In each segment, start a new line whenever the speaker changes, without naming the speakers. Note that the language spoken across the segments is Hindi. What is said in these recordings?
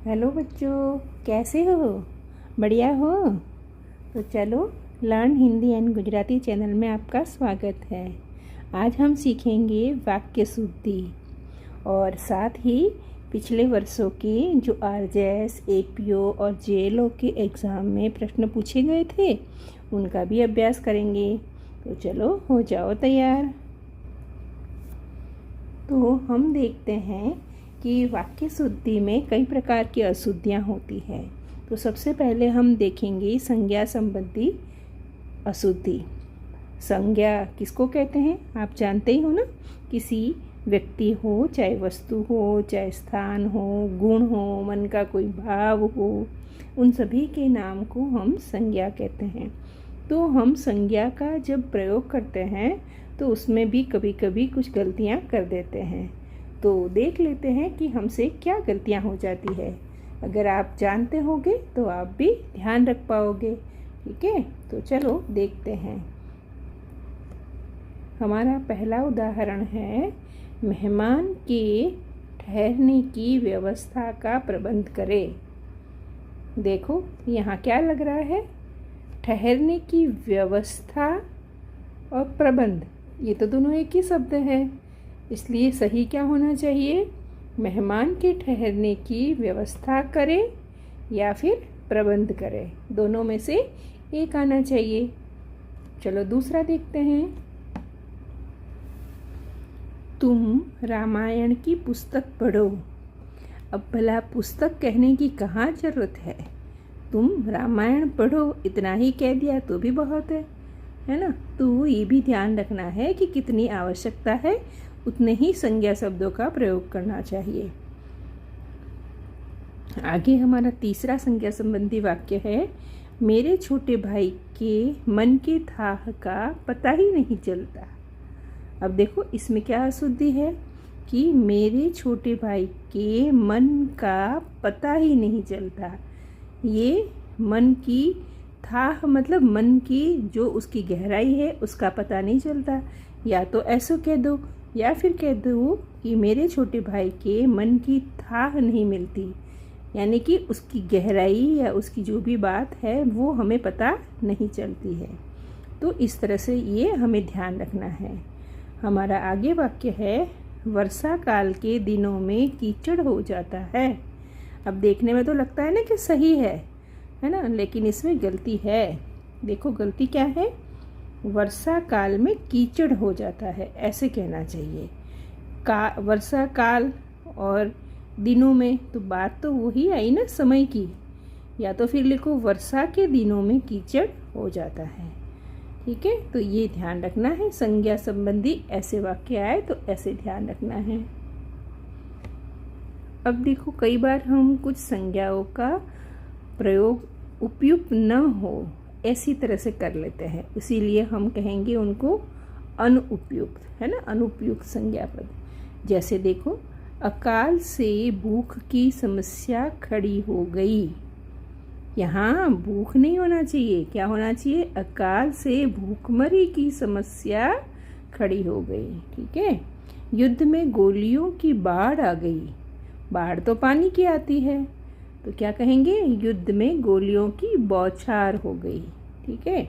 हेलो बच्चों, कैसे हो? बढ़िया हो? तो चलो, learn Hindi and Gujarati channel में आपका स्वागत है। आज हम सीखेंगे वाक्य शुद्धि और साथ ही पिछले वर्षों के जो आरजेएस, एपीओ और जेएलओ के एग्ज़ाम में प्रश्न पूछे गए थे उनका भी अभ्यास करेंगे। तो चलो, हो जाओ तैयार। तो हम देखते हैं कि वाक्य शुद्धि में कई प्रकार की अशुद्धियाँ होती हैं। तो सबसे पहले हम देखेंगे संज्ञा संबंधी अशुद्धि। संज्ञा किसको कहते हैं आप जानते ही हो ना। किसी व्यक्ति हो, चाहे वस्तु हो, चाहे स्थान हो, गुण हो, मन का कोई भाव हो, उन सभी के नाम को हम संज्ञा कहते हैं। तो हम संज्ञा का जब प्रयोग करते हैं तो उसमें भी कभी कभी कुछ गलतियाँ कर देते हैं। तो देख लेते हैं कि हमसे क्या गलतियाँ हो जाती है। अगर आप जानते होंगे तो आप भी ध्यान रख पाओगे। ठीक है, तो चलो देखते हैं। हमारा पहला उदाहरण है, मेहमान के ठहरने की व्यवस्था का प्रबंध करें। देखो यहाँ क्या लग रहा है, ठहरने की व्यवस्था और प्रबंध, ये तो दोनों एक ही शब्द है। इसलिए सही क्या होना चाहिए, मेहमान के ठहरने की व्यवस्था करें या फिर प्रबंध करें, दोनों में से एक आना चाहिए। चलो दूसरा देखते हैं। तुम रामायण की पुस्तक पढ़ो। अब भला पुस्तक कहने की कहाँ ज़रूरत है, तुम रामायण पढ़ो इतना ही कह दिया तो भी बहुत है ना। तो ये भी ध्यान रखना है कि कितनी आवश्यकता है उतने ही संज्ञा शब्दों का प्रयोग करना चाहिए। आगे हमारा तीसरा संज्ञा संबंधी वाक्य है, मेरे छोटे भाई के मन के थाह का पता ही नहीं चलता। अब देखो इसमें क्या अशुद्धि है कि मेरे छोटे भाई के मन का पता ही नहीं चलता। ये मन की थाह मतलब मन की जो उसकी गहराई है उसका पता नहीं चलता। या तो ऐसा कह दो या फिर कह दो कि मेरे छोटे भाई के मन की थाह नहीं मिलती, यानी कि उसकी गहराई या उसकी जो भी बात है वो हमें पता नहीं चलती है। तो इस तरह से ये हमें ध्यान रखना है। हमारा आगे वाक्य है, वर्षा काल के दिनों में कीचड़ हो जाता है। अब देखने में तो लगता है ना कि सही है ना, लेकिन इसमें गलती है। देखो गलती क्या है, वर्षा काल में कीचड़ हो जाता है ऐसे कहना चाहिए। वर्षा काल और दिनों में, तो बात तो वही आई ना समय की। या तो फिर लिखो वर्षा के दिनों में कीचड़ हो जाता है। ठीक है, तो ये ध्यान रखना है। संज्ञा संबंधी ऐसे वाक्य आए तो ऐसे ध्यान रखना है। अब देखो कई बार हम कुछ संज्ञाओं का प्रयोग उपयुक्त न हो ऐसी तरह से कर लेते हैं, इसीलिए हम कहेंगे उनको अनुपयुक्त, है ना, अनुपयुक्त संज्ञा पद। जैसे देखो, अकाल से भूख की समस्या खड़ी हो गई। यहाँ भूख नहीं होना चाहिए, क्या होना चाहिए, अकाल से भूखमरी की समस्या खड़ी हो गई। ठीक है, युद्ध में गोलियों की बाढ़ आ गई। बाढ़ तो पानी की आती है, तो क्या कहेंगे, युद्ध में गोलियों की बौछार हो गई। ठीक है,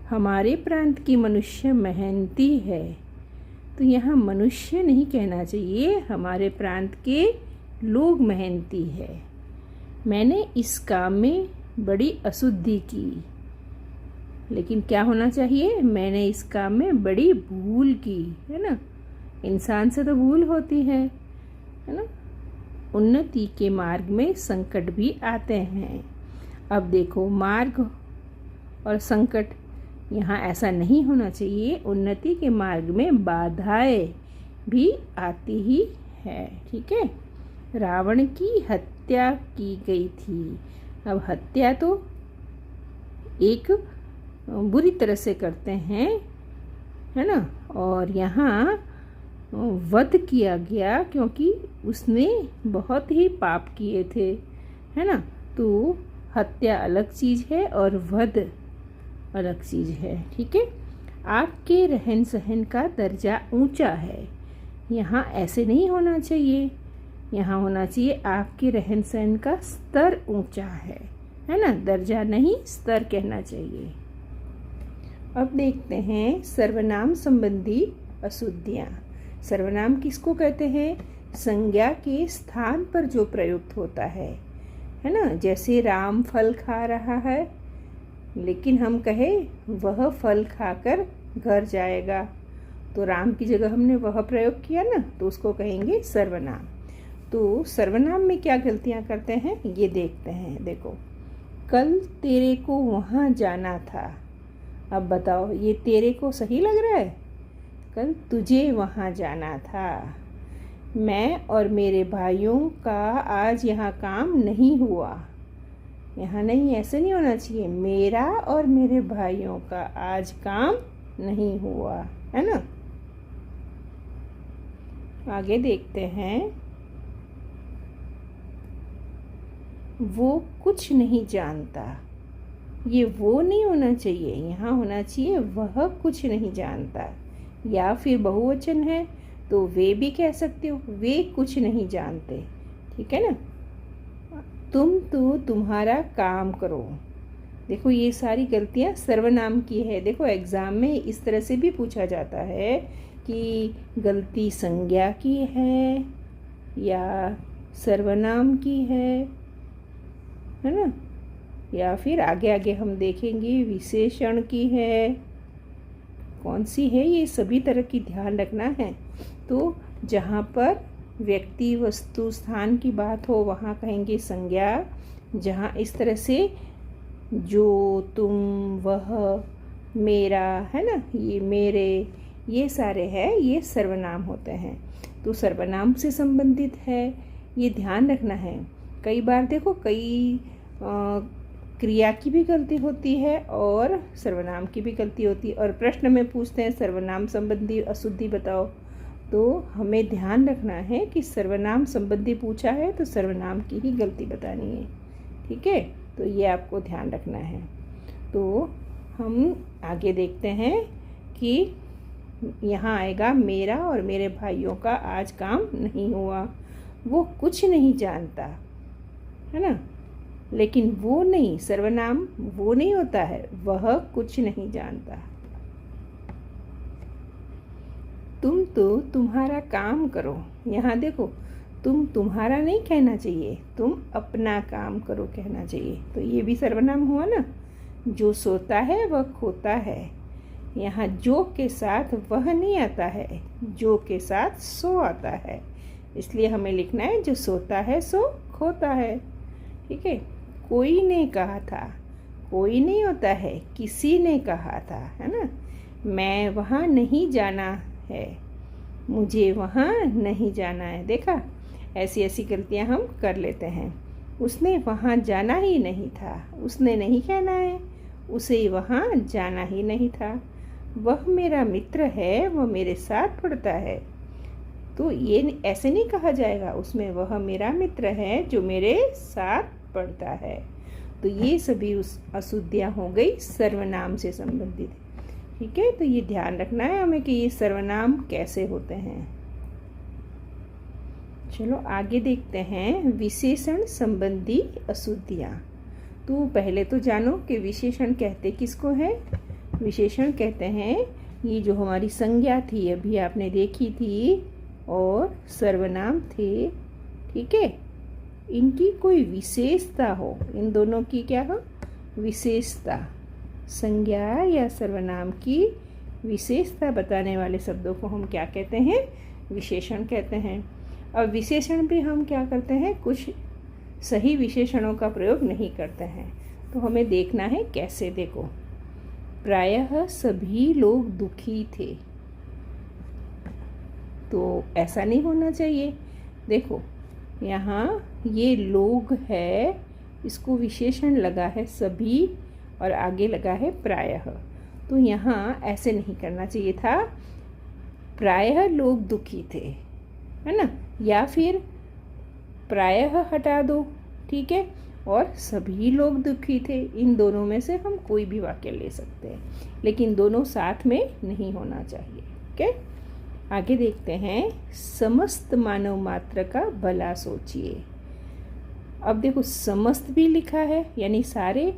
हमारे प्रांत की मनुष्य मेहनती है। तो यहाँ मनुष्य नहीं कहना चाहिए, हमारे प्रांत के लोग मेहनती है। मैंने इस काम में बड़ी अशुद्धि की, लेकिन क्या होना चाहिए, मैंने इस काम में बड़ी भूल की, है ना। इंसान से तो भूल होती है ना। उन्नति के मार्ग में संकट भी आते हैं। अब देखो मार्ग और संकट, यहाँ ऐसा नहीं होना चाहिए। उन्नति के मार्ग में बाधाएं भी आती ही है। ठीक है, रावण की हत्या की गई थी। अब हत्या तो एक बुरी तरह से करते हैं, है ना, और यहाँ वध किया गया क्योंकि उसने बहुत ही पाप किए थे, है ना। तो हत्या अलग चीज़ है और वध अलग चीज़ है। ठीक है, आपके रहन सहन का दर्जा ऊंचा है, यहाँ ऐसे नहीं होना चाहिए। यहाँ होना चाहिए आपके रहन सहन का स्तर ऊंचा है ना, दर्जा नहीं स्तर कहना चाहिए। अब देखते हैं सर्वनाम संबंधी अशुद्धियाँ। सर्वनाम किसको कहते हैं? संज्ञा के स्थान पर जो प्रयुक्त होता है ना। जैसे राम फल खा रहा है, लेकिन हम कहे वह फल खाकर घर जाएगा, तो राम की जगह हमने वह प्रयोग किया ना, तो उसको कहेंगे सर्वनाम। तो सर्वनाम में क्या गलतियाँ करते हैं ये देखते हैं। देखो, कल तेरे को वहाँ जाना था। अब बताओ, ये तेरे को सही लग रहा है? कल तुझे वहाँ जाना था। मैं और मेरे भाइयों का आज यहाँ काम नहीं हुआ। यहाँ नहीं, ऐसे नहीं होना चाहिए। मेरा और मेरे भाइयों का आज काम नहीं हुआ, है ना। आगे देखते हैं। वो कुछ नहीं जानता। ये वो नहीं होना चाहिए, यहाँ होना चाहिए वह कुछ नहीं जानता। या फिर बहुवचन है तो वे भी कह सकते हो, वे कुछ नहीं जानते। ठीक है ना। तुम तो तुम्हारा काम करो। देखो, ये सारी गलतियाँ सर्वनाम की है। देखो, एग्ज़ाम में इस तरह से भी पूछा जाता है कि गलती संज्ञा की है या सर्वनाम की है ना, या फिर आगे आगे हम देखेंगे विशेषण की है, कौन सी है, ये सभी तरह की ध्यान रखना है। तो जहाँ पर व्यक्ति वस्तु स्थान की बात हो वहाँ कहेंगे संज्ञा। जहाँ इस तरह से जो, तुम, वह, मेरा, है ना, ये मेरे, ये सारे हैं, ये सर्वनाम होते हैं। तो सर्वनाम से संबंधित है, ये ध्यान रखना है। कई बार देखो, कई क्रिया की भी गलती होती है और सर्वनाम की भी गलती होती है, और प्रश्न में पूछते हैं सर्वनाम संबंधी अशुद्धि बताओ, तो हमें ध्यान रखना है कि सर्वनाम संबंधी पूछा है तो सर्वनाम की ही गलती बतानी है। ठीक है, तो ये आपको ध्यान रखना है। तो हम आगे देखते हैं कि यहाँ आएगा मेरा और मेरे भाइयों का आज काम नहीं हुआ। वो कुछ नहीं जानता, है ना, लेकिन वो नहीं, सर्वनाम वो नहीं होता है, वह कुछ नहीं जानता। तुम तो तुम्हारा काम करो। यहाँ देखो, तुम तुम्हारा नहीं कहना चाहिए, तुम अपना काम करो कहना चाहिए। तो ये भी सर्वनाम हुआ ना। जो सोता है वह खोता है। यहाँ जो के साथ वह नहीं आता है, जो के साथ सो आता है। इसलिए हमें लिखना है जो सोता है सो खोता है। ठीक है। कोई ने कहा था, कोई नहीं होता है, किसी ने कहा था, है ना। मैं वहाँ नहीं जाना है, मुझे वहाँ नहीं जाना है। देखा, ऐसी ऐसी गलतियाँ हम कर लेते हैं। उसने वहाँ जाना ही नहीं था, उसने नहीं कहना है, उसे वहाँ जाना ही नहीं था। वह मेरा मित्र है, वह मेरे साथ पढ़ता है। तो ये ऐसे नहीं कहा जाएगा, उसमें वह मेरा मित्र है जो मेरे साथ पढ़ता है। तो ये सभी उस अशुद्धियाँ हो गई सर्वनाम से संबंधित। ठीक है, तो ये ध्यान रखना है हमें कि ये सर्वनाम कैसे होते हैं। चलो आगे देखते हैं विशेषण संबंधी अशुद्धियाँ। तो पहले तो जानो कि विशेषण कहते किसको है। विशेषण कहते हैं ये जो हमारी संज्ञा थी अभी आपने देखी थी, और सर्वनाम थे। ठीक है, इनकी कोई विशेषता हो, इन दोनों की क्या हो, विशेषता। संज्ञा या सर्वनाम की विशेषता बताने वाले शब्दों को हम क्या कहते हैं, विशेषण कहते हैं। अब विशेषण भी हम क्या करते हैं, कुछ सही विशेषणों का प्रयोग नहीं करते हैं। तो हमें देखना है कैसे। देखो, प्रायः सभी लोग दुखी थे, तो ऐसा नहीं होना चाहिए। देखो, यहाँ ये लोग है, इसको विशेषण लगा है सभी और आगे लगा है प्रायः। तो यहाँ ऐसे नहीं करना चाहिए था, प्रायः लोग दुखी थे, है ना, या फिर प्रायः हटा दो। ठीक है, और सभी लोग दुखी थे, इन दोनों में से हम कोई भी वाक्य ले सकते हैं, लेकिन दोनों साथ में नहीं होना चाहिए। ओके, आगे देखते हैं, समस्त मानव मात्र का भला सोचिए। अब देखो समस्त भी लिखा है यानी सारे,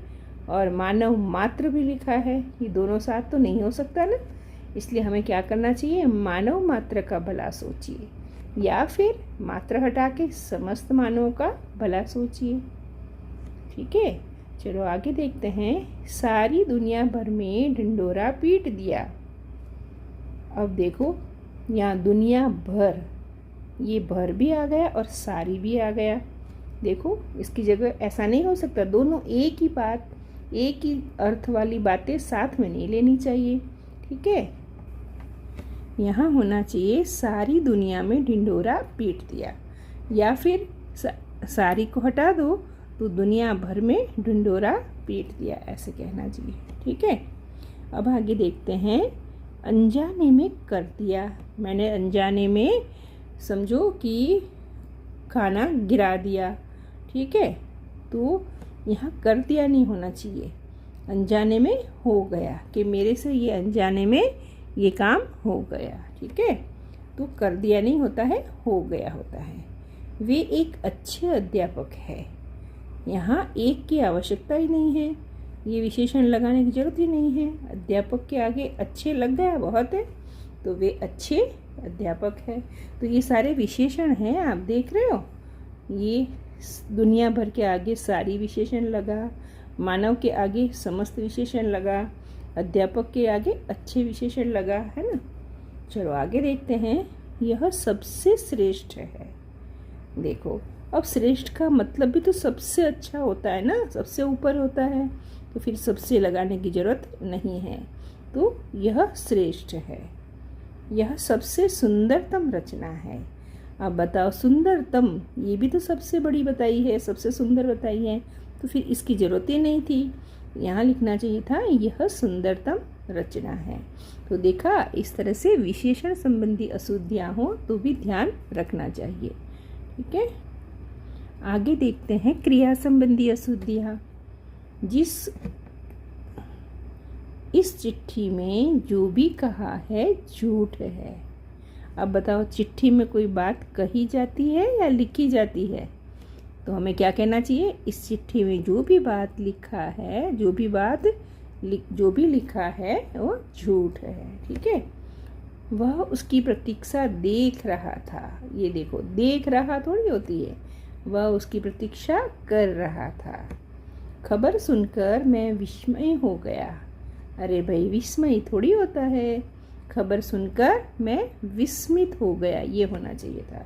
और मानव मात्र भी लिखा है, ये दोनों साथ तो नहीं हो सकता ना, इसलिए हमें क्या करना चाहिए, मानव मात्र का भला सोचिए, या फिर मात्र हटा के समस्त मानव का भला सोचिए। ठीक है, चलो आगे देखते हैं, सारी दुनिया भर में ढिंढोरा पीट दिया। अब देखो यहाँ दुनिया भर, ये भर भी आ गया और सारी भी आ गया। देखो इसकी जगह ऐसा नहीं हो सकता, दोनों एक ही बात, एक ही अर्थ वाली बातें साथ में नहीं लेनी चाहिए। ठीक है, यहाँ होना चाहिए सारी दुनिया में ढिंढोरा पीट दिया, या फिर सारी को हटा दो तो दुनिया भर में ढिंढोरा पीट दिया, ऐसे कहना चाहिए। ठीक है, अब आगे देखते हैं, अनजाने में कर दिया। मैंने अनजाने में समझो कि खाना गिरा दिया। ठीक है, तो यहाँ कर दिया नहीं होना चाहिए, अनजाने में हो गया, कि मेरे से ये अनजाने में ये काम हो गया। ठीक है, तो कर दिया नहीं होता है, हो गया होता है। वे एक अच्छे अध्यापक है। यहाँ एक की आवश्यकता ही नहीं है, ये विशेषण लगाने की जरूरत ही नहीं है, अध्यापक के आगे अच्छे लग गया बहुत है, तो वे अच्छे अध्यापक है। तो ये सारे विशेषण हैं, आप देख रहे हो, ये दुनिया भर के आगे सारी विशेषण लगा, मानव के आगे समस्त विशेषण लगा, अध्यापक के आगे अच्छे विशेषण लगा, है ना। चलो आगे देखते हैं, यह सबसे श्रेष्ठ है। देखो अब श्रेष्ठ का मतलब भी तो सबसे अच्छा होता है ना, सबसे ऊपर होता है, तो फिर सबसे लगाने की जरूरत नहीं है, तो यह श्रेष्ठ है। यह सबसे सुंदरतम रचना है। अब बताओ, सुंदरतम ये भी तो सबसे बड़ी बताई है, सबसे सुंदर बताई है, तो फिर इसकी जरूरत ही नहीं थी, यहाँ लिखना चाहिए था यह सुंदरतम रचना है। तो देखा, इस तरह से विशेषण संबंधी अशुद्धियाँ हो तो भी ध्यान रखना चाहिए। ठीक है, आगे देखते हैं क्रिया संबंधी अशुद्धियाँ। इस चिट्ठी में जो भी कहा है झूठ है। अब बताओ, चिट्ठी में कोई बात कही जाती है या लिखी जाती है, तो हमें क्या कहना चाहिए, इस चिट्ठी में जो भी बात लिखा है, जो भी लिखा है वो झूठ है। ठीक है, वह उसकी प्रतीक्षा देख रहा था। ये देखो, देख रहा थोड़ी होती है, वह उसकी प्रतीक्षा कर रहा था। खबर सुनकर मैं विस्मय हो गया। अरे भाई, विस्मय थोड़ी होता है, खबर सुनकर मैं विस्मित हो गया, ये होना चाहिए था।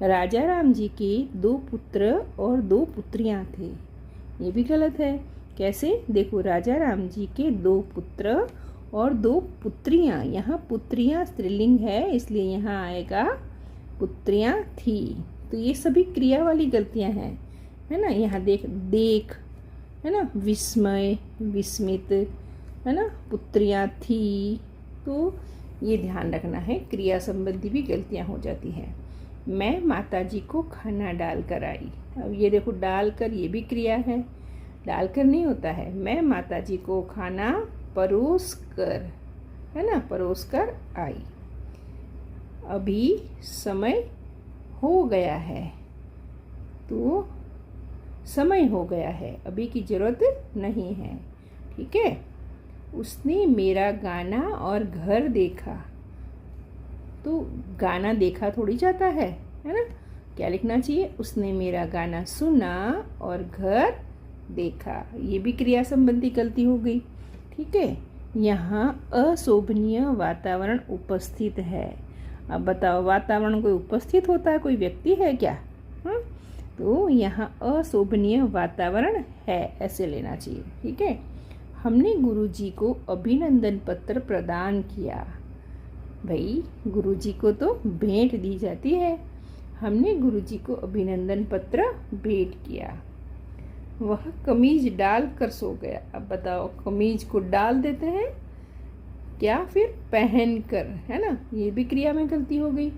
राजा राम जी के 2 पुत्र और 2 पुत्रियां थे, ये भी गलत है। कैसे, देखो, राजा राम जी के 2 पुत्र और 2 पुत्रियां, यहाँ पुत्रियां स्त्रीलिंग है इसलिए यहाँ आएगा पुत्रियां थी। तो ये सभी क्रिया वाली गलतियां हैं, है ना। यहाँ देख है ना, विस्मय, विस्मित, है ना, पुत्रियां थी, तो ये ध्यान रखना है, क्रिया संबंधी भी गलतियां हो जाती हैं। मैं माताजी को खाना डाल कर आई। अब ये देखो, डालकर, ये भी क्रिया है, डालकर नहीं होता है। मैं माताजी को खाना परोस कर, है ना, परोस कर आई। अभी समय हो गया है, तो समय हो गया है, अभी की जरूरत नहीं है। ठीक है, उसने मेरा गाना और घर देखा, तो गाना देखा थोड़ी जाता है ना, क्या लिखना चाहिए, उसने मेरा गाना सुना और घर देखा। ये भी क्रिया संबंधी गलती हो गई। ठीक है, यहाँ अशोभनीय वातावरण उपस्थित है। अब बताओ, वातावरण कोई उपस्थित होता है, कोई व्यक्ति है क्या? तो यहाँ अशोभनीय वातावरण है, ऐसे लेना चाहिए। ठीक है, हमने गुरुजी को अभिनंदन पत्र प्रदान किया। भाई, गुरुजी को तो भेंट दी जाती है, हमने गुरुजी को अभिनंदन पत्र भेंट किया। वह कमीज डाल कर सो गया। अब बताओ, कमीज को डाल देते हैं क्या, फिर पहन कर, है ना, ये भी क्रिया में गलती हो गई।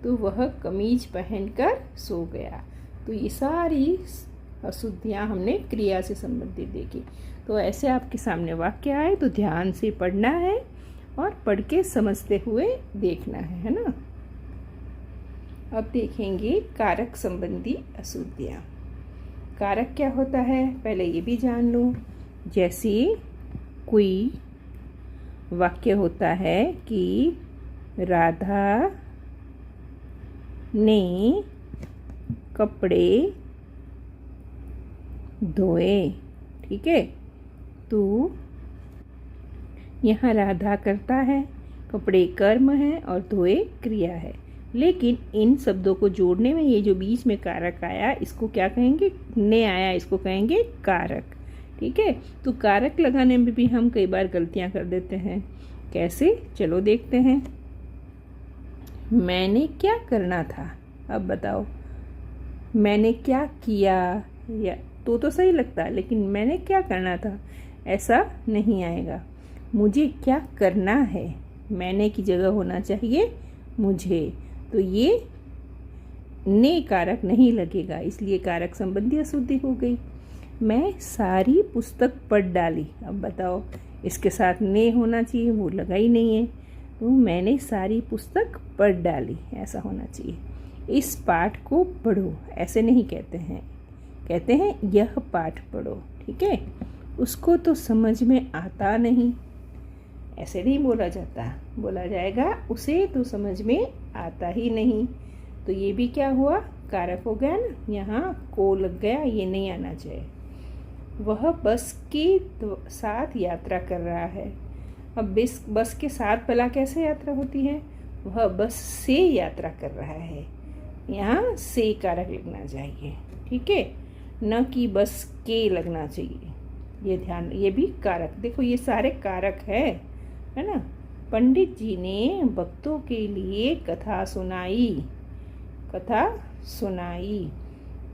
तो वह कमीज पहनकर सो गया। तो ये सारी अशुद्धियाँ हमने क्रिया से संबंधित देखी। तो ऐसे आपके सामने वाक्य आए तो ध्यान से पढ़ना है और पढ़ के समझते हुए देखना है ना। अब देखेंगे कारक संबंधी अशुद्धियाँ। कारक क्या होता है पहले ये भी जान लो। जैसे कोई वाक्य होता है कि राधा ने कपड़े धोए, ठीक है। तो यहाँ राधा करता है, कपड़े कर्म है और धोए क्रिया है। लेकिन इन शब्दों को जोड़ने में ये जो बीच में कारक आया इसको क्या कहेंगे, ने आया, इसको कहेंगे कारक, ठीक है। तो कारक लगाने में भी हम कई बार गलतियाँ कर देते हैं। कैसे, चलो देखते हैं। मैंने क्या करना था, अब बताओ मैंने क्या किया, या तो सही लगता, लेकिन मैंने क्या करना था ऐसा नहीं आएगा। मुझे क्या करना है, मैंने की जगह होना चाहिए मुझे, तो ये ने कारक नहीं लगेगा, इसलिए कारक संबंधी अशुद्धि हो गई। मैं सारी पुस्तक पढ़ डाली, अब बताओ इसके साथ ने होना चाहिए, वो लगा ही नहीं है, तो मैंने सारी पुस्तक पढ़ डाली ऐसा होना चाहिए। इस पाठ को पढ़ो ऐसे नहीं कहते हैं, कहते हैं यह पाठ पढ़ो, ठीक है। उसको तो समझ में आता नहीं, ऐसे नहीं बोला जाता, बोला जाएगा उसे तो समझ में आता ही नहीं। तो ये भी क्या हुआ, कारक हो गया ना, यहाँ को लग गया, ये नहीं आना चाहिए। वह बस के साथ यात्रा कर रहा है। अब बस के साथ भला कैसे यात्रा होती है, वह बस से यात्रा कर रहा है, यहाँ से कारक लगना चाहिए, ठीक है, न कि बस के लगना चाहिए। ये ध्यान, ये भी कारक, देखो ये सारे कारक है ना। पंडित जी ने भक्तों के लिए कथा सुनाई, कथा सुनाई,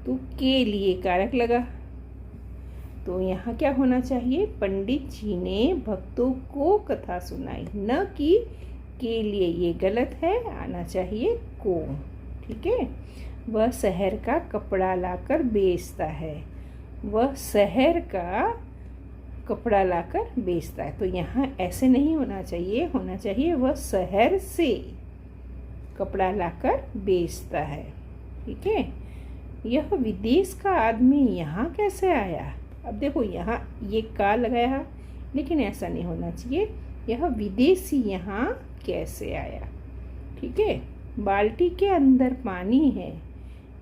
तो के लिए कारक लगा, तो यहाँ क्या होना चाहिए, पंडित जी ने भक्तों को कथा सुनाई, न कि के लिए, ये गलत है, आना चाहिए को, ठीक है। वह शहर का कपड़ा लाकर बेचता है, वह शहर का कपड़ा लाकर बेचता है, तो यहाँ ऐसे नहीं होना चाहिए, होना चाहिए वह शहर से कपड़ा लाकर बेचता है, ठीक है। यह विदेश का आदमी यहाँ कैसे आया, अब देखो यहाँ ये का लगाया, लेकिन ऐसा नहीं होना चाहिए, यह विदेशी यहाँ कैसे आया, ठीक है। बाल्टी के अंदर पानी है,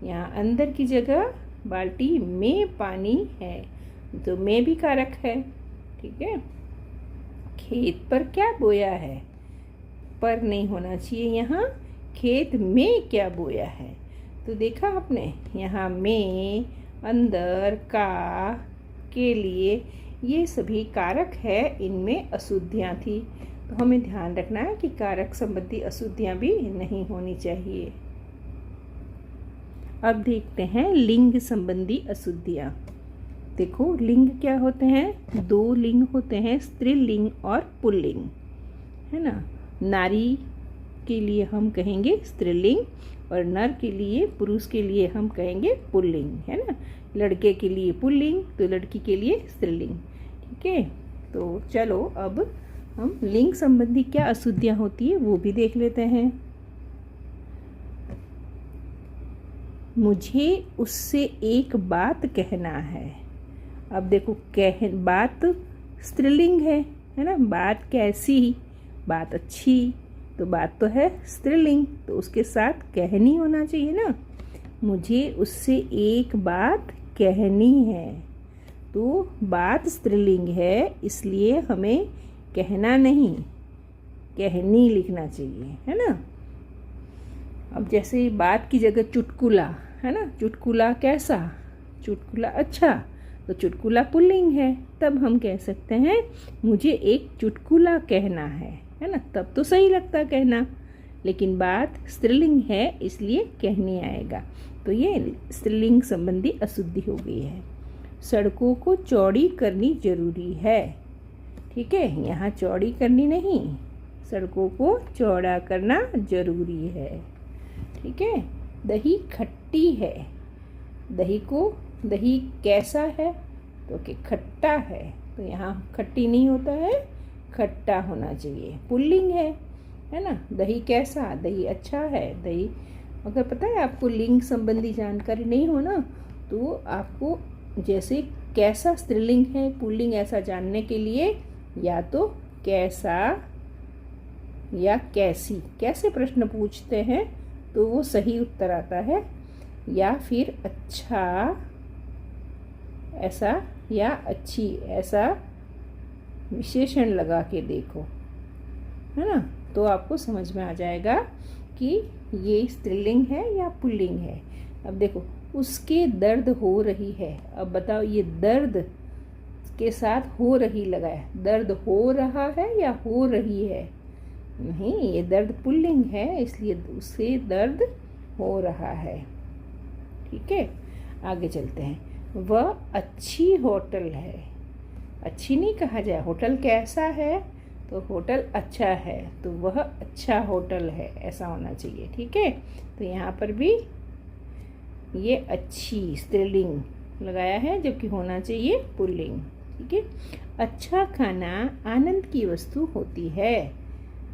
यहाँ अंदर की जगह बाल्टी में पानी है, तो में भी कारक है, ठीक है। खेत पर क्या बोया है, पर नहीं होना चाहिए, यहाँ खेत में क्या बोया है, तो देखा आपने यहाँ में, अंदर, का, के लिए, ये सभी कारक है, इनमें अशुद्धियाँ थी, तो हमें ध्यान रखना है कि कारक संबंधी अशुद्धियाँ भी नहीं होनी चाहिए। अब देखते हैं लिंग संबंधी अशुद्धियाँ। देखो लिंग क्या होते हैं, दो लिंग होते हैं, स्त्रीलिंग और पुल्लिंग, है ना। नारी के लिए हम कहेंगे स्त्रीलिंग और नर के लिए, पुरुष के लिए हम कहेंगे पुल्लिंग, है ना। लड़के के लिए पुल्लिंग तो लड़की के लिए स्त्रीलिंग, ठीक है। तो चलो अब हम लिंग संबंधी क्या अशुद्धियाँ होती है वो भी देख लेते हैं। मुझे उससे एक बात कहना है, अब देखो बात स्त्रीलिंग है ना, बात कैसी, बात अच्छी, तो बात तो है स्त्रीलिंग, तो उसके साथ कहनी होना चाहिए ना। मुझे उससे एक बात कहनी है, तो बात स्त्रीलिंग है, इसलिए हमें कहना नहीं, कहनी लिखना चाहिए, है ना। अब जैसे बात की जगह चुटकुला, है ना, चुटकुला कैसा, चुटकुला अच्छा, तो चुटकुला पुल्लिंग है, तब हम कह सकते हैं मुझे एक चुटकुला कहना है ना, तब तो सही लगता कहना, लेकिन बात स्त्रीलिंग है इसलिए कहनी आएगा, तो ये स्त्रीलिंग संबंधी अशुद्धि हो गई है। सड़कों को चौड़ी करनी जरूरी है, ठीक है, यहाँ चौड़ी करनी नहीं, सड़कों को चौड़ा करना जरूरी है, ठीक है। दही खट्टी है, दही कैसा है, तो कि खट्टा है, तो यहाँ खट्टी नहीं होता है, खट्टा होना चाहिए। पुल्लिंग है ना। दही कैसा, दही अच्छा है। दही अगर पता है आपको लिंग संबंधी जानकारी नहीं हो ना, तो आपको जैसे कैसा स्त्रीलिंग है पुल्लिंग ऐसा जानने के लिए या तो कैसा या कैसी, कैसे प्रश्न पूछते हैं तो वो सही उत्तर आता है, या फिर अच्छा ऐसा या अच्छी ऐसा विशेषण लगा के देखो, है ना, तो आपको समझ में आ जाएगा कि ये स्त्रीलिंग है या पुल्लिंग है। अब देखो, उसके दर्द हो रही है। अब बताओ, ये दर्द के साथ हो रही लगा है, दर्द हो रहा है या हो रही है? नहीं, ये दर्द पुल्लिंग है, इसलिए उसे दर्द हो रहा है। ठीक है, आगे चलते हैं। वह अच्छी होटल है। अच्छी नहीं कहा जाए, होटल कैसा है तो होटल अच्छा है, तो वह अच्छा होटल है ऐसा होना चाहिए। ठीक है, तो यहाँ पर भी ये अच्छी स्त्रीलिंग लगाया है, जबकि होना चाहिए पुल्लिंग। ठीक है, अच्छा खाना आनंद की वस्तु होती है,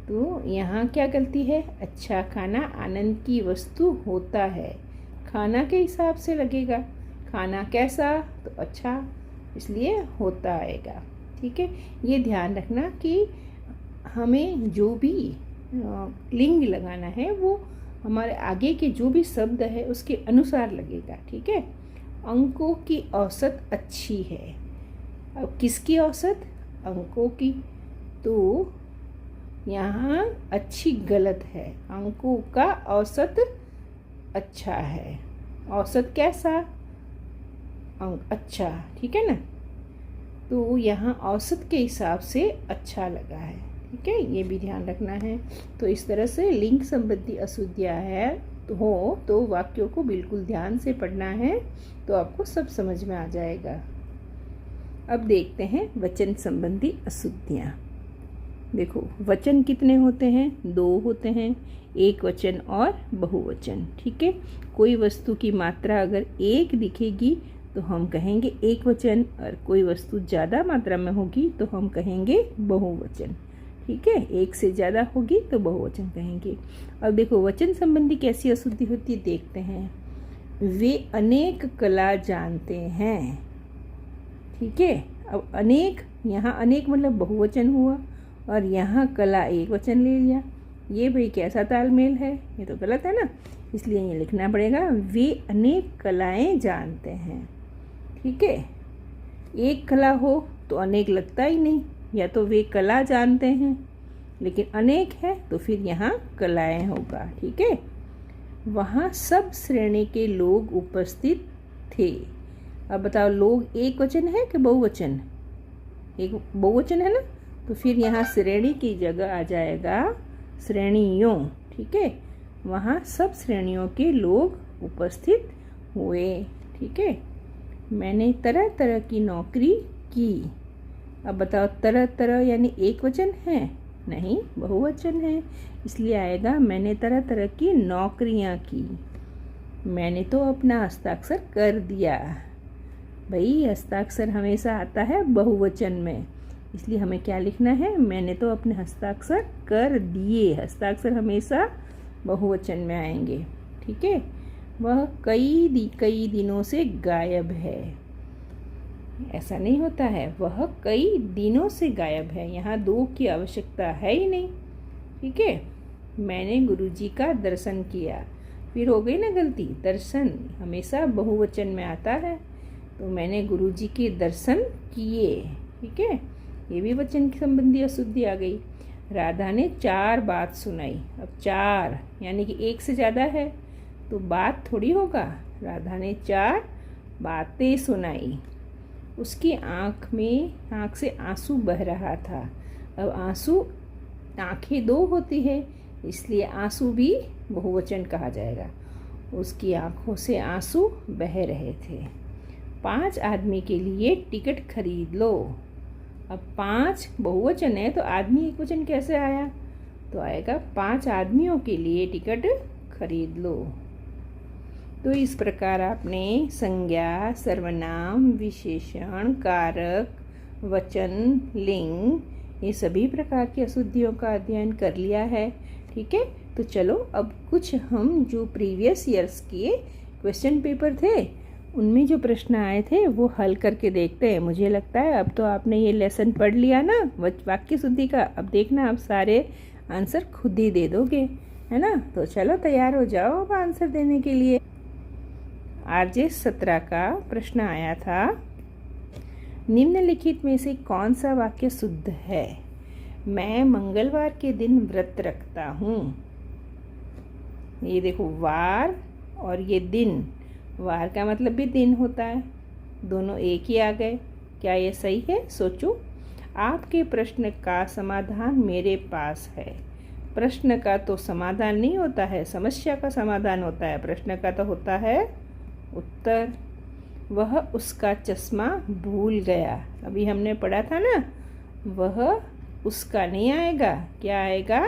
तो यहाँ क्या गलती है? अच्छा खाना आनंद की वस्तु होता है, खाना के हिसाब से लगेगा। खाना कैसा तो अच्छा, इसलिए होता आएगा। ठीक है, ये ध्यान रखना कि हमें जो भी लिंग लगाना है वो हमारे आगे के जो भी शब्द है उसके अनुसार लगेगा। ठीक है, अंकों की औसत अच्छी है। अब किसकी औसत? अंकों की। तो यहाँ अच्छी गलत है, अंकों का औसत अच्छा है। औसत कैसा? अंक अच्छा। ठीक है ना, तो यहाँ औसत के हिसाब से अच्छा लगा है। ठीक है, ये भी ध्यान रखना है। तो इस तरह से लिंग संबंधी अशुद्धियाँ है तो वाक्यों को बिल्कुल ध्यान से पढ़ना है, तो आपको सब समझ में आ जाएगा। अब देखते हैं वचन संबंधी अशुद्धियाँ। देखो, वचन कितने होते हैं? 2 होते हैं, एक वचन और बहुवचन। ठीक है, कोई वस्तु की मात्रा अगर 1 दिखेगी तो हम कहेंगे एक वचन, और कोई वस्तु ज़्यादा मात्रा में होगी तो हम कहेंगे बहुवचन। ठीक है, 1 से ज़्यादा होगी तो बहुवचन कहेंगे। अब देखो, वचन संबंधी कैसी अशुद्धि होती है देखते हैं। वे अनेक कला जानते हैं। ठीक है, अब अनेक, यहाँ अनेक मतलब बहुवचन हुआ, और यहाँ कला एक वचन ले लिया। ये भाई कैसा तालमेल है? ये तो गलत है ना, इसलिए ये लिखना पड़ेगा वे अनेक कलाएं जानते हैं। ठीक है, एक कला हो तो अनेक लगता ही नहीं, या तो वे कला जानते हैं, लेकिन अनेक है तो फिर यहाँ कलाएं होगा। ठीक है, वहाँ सब श्रेणी के लोग उपस्थित थे। अब बताओ, लोग एक वचन है कि बहुवचन? एक बहुवचन है ना, तो फिर यहाँ श्रेणी की जगह आ जाएगा श्रेणियों। ठीक है, वहाँ सब श्रेणियों के लोग उपस्थित हुए। ठीक है, मैंने तरह तरह की नौकरी की। अब बताओ, तरह तरह यानी एक वचन है? नहीं, बहुवचन है, इसलिए आएगा मैंने तरह तरह की नौकरियां की। मैंने तो अपना हस्ताक्षर कर दिया। भाई, हस्ताक्षर हमेशा आता है बहुवचन में, इसलिए हमें क्या लिखना है? मैंने तो अपने हस्ताक्षर कर दिए। हस्ताक्षर हमेशा बहुवचन में आएंगे। ठीक है, वह कई दिनों से गायब है। ऐसा नहीं होता है, वह कई दिनों से गायब है, यहाँ 2 की आवश्यकता है ही नहीं। ठीक है, मैंने गुरुजी का दर्शन किया। फिर हो गई ना गलती, दर्शन हमेशा बहुवचन में आता है, तो मैंने गुरुजी के दर्शन किए। ठीक है, ये भी वचन की संबंधी अशुद्धि आ गई। राधा ने 4 बात सुनाई। अब 4 यानी कि 1 से ज़्यादा है, तो बात थोड़ी होगा। राधा ने 4 बातें सुनाई। उसकी आँख से आंसू बह रहा था। अब आंसू, आँखें 2 होती है, इसलिए आंसू भी बहुवचन कहा जाएगा। उसकी आँखों से आंसू बह रहे थे। 5 आदमी के लिए टिकट खरीद लो। अब 5 बहुवचन है तो आदमी एक वचन कैसे आया? तो आएगा 5 आदमियों के लिए टिकट खरीद लो। तो इस प्रकार आपने संज्ञा, सर्वनाम, विशेषण, कारक, वचन, लिंग ये सभी प्रकार की अशुद्धियों का अध्ययन कर लिया है। ठीक है, तो चलो अब कुछ हम जो प्रीवियस ईयर्स के क्वेश्चन पेपर थे उनमें जो प्रश्न आए थे वो हल करके देखते हैं। मुझे लगता है अब तो आपने ये लेसन पढ़ लिया ना वाक्य शुद्धि का, अब देखना आप सारे आंसर खुद ही दे दोगे, है ना। तो चलो तैयार हो जाओ अब आंसर देने के लिए। RJ 17 का प्रश्न आया था, निम्नलिखित में से कौन सा वाक्य शुद्ध है। मैं मंगलवार के दिन व्रत रखता हूँ। ये देखो वार और ये दिन, वार का मतलब भी दिन होता है, दोनों एक ही आ गए। क्या ये सही है? सोचो। आपके प्रश्न का समाधान मेरे पास है। प्रश्न का तो समाधान नहीं होता है, समस्या का समाधान होता है। प्रश्न का तो होता है उत्तर। वह उसका चश्मा भूल गया, अभी हमने पढ़ा था ना। वह उसका नहीं आएगा, क्या आएगा?